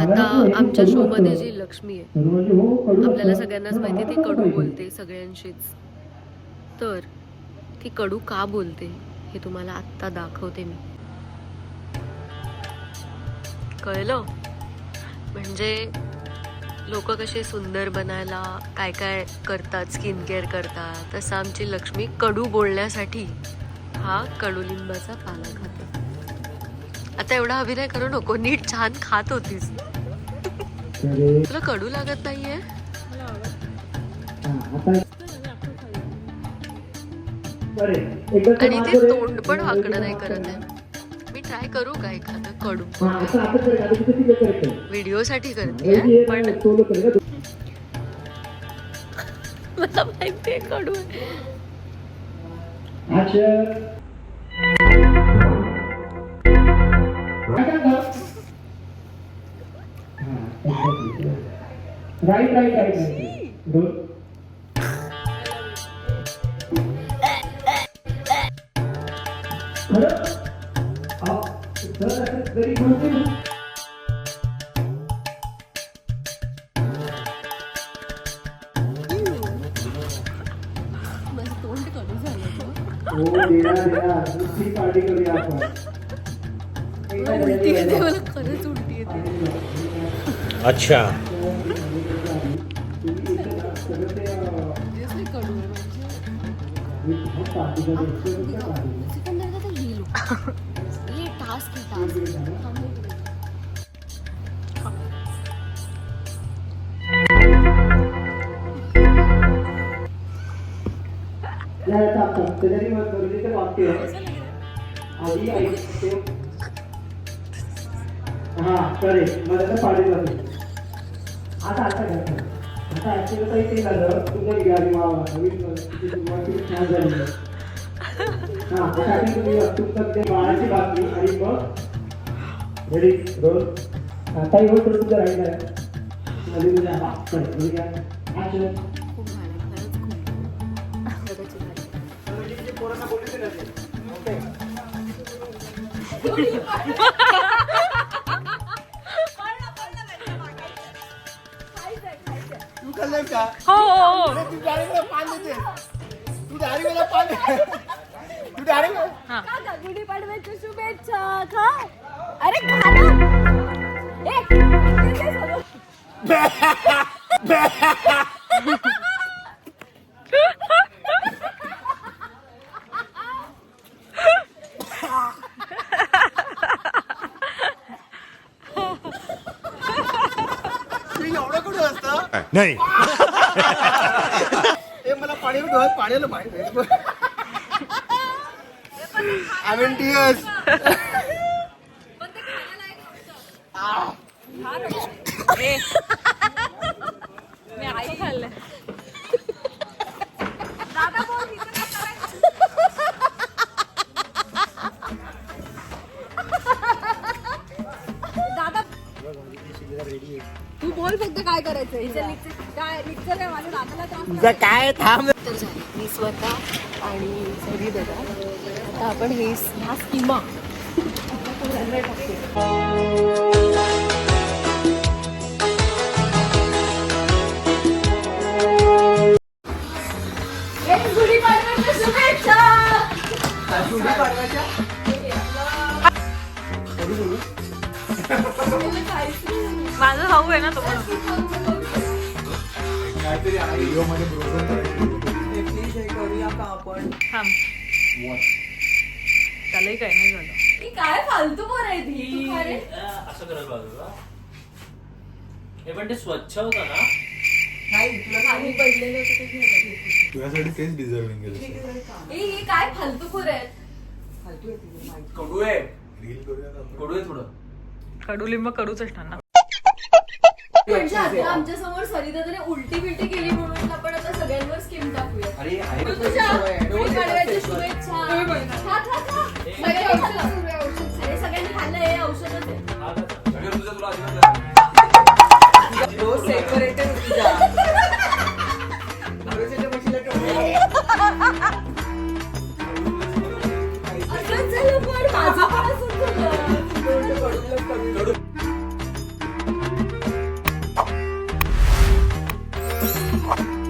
आता आमच्या शो मध्ये जी लक्ष्मी आहे आपल्याला सगळ्यांनाच माहिती ती कडू बोलते सगळ्यांशीच. तर ती कडू का बोलते हे तुम्हाला आत्ता दाखवते मी. कळलं? म्हणजे लोक कसे सुंदर बनायला काय काय करतात, स्किन केअर करतात, तसं आमची लक्ष्मी कडू बोलण्यासाठी हा कडुलिंबाचा पाला खाते. आता एवढा अभिनय करू नको, नीट छान खात होतीस. तुला कडू लागत नाहीये? आणि ते तोंड पण वाकडं नाही करत आहे. मी ट्राय करू का एखादं कडू? व्हिडिओ साठी करते पण मला माहितीये कडू आहे. खरंच उलटी येते. अच्छा गुढीपाडव्याच्या शुभेच्छा. खा. अरे खा ना. एवढं कुठं असतं नाही. हे मला पाण्याला माहिती टीयर्स. मी आई खाल्लं. तू बोल फक्त काय करायचं. काय मिक्सर आहे माझ्या दादाला त्रास. तुझं काय थांब. तर झालं मी स्वतः आणि सरी दादा. आता आपण ह्या स्कीमा टाकते. गुढीपाडव्याच्या शुभेच्छा. माझा भाऊ आहे ना तो पण. त्यालाही काही नाही झालं. काय फालतू पोर आहे ती. असं करायला पाहिजे का? हे पण ते स्वच्छ होतं ना. तुझ्यासाठी तेच डिझर्विंग केलं. हे काय फालतू पोर आहेत. कडू आहे. कडू आहे थोडं. कडुलिंब कडूच असणार ना. म्हणजे आता आमच्या समोर सरिताने उलटी बिलटी केली म्हणून आपण आता सगळ्यांवर स्कीम टाकूया. तू तुझ्या गुढीपाडव्याच्या शुभेच्छा. खा खा खा. सगळ्यांनी खाल्लं. अरे सगळ्यांनी खाल्लं. हे औषधच आहे. असंच झालं पण माझं पण असंच झालं. ना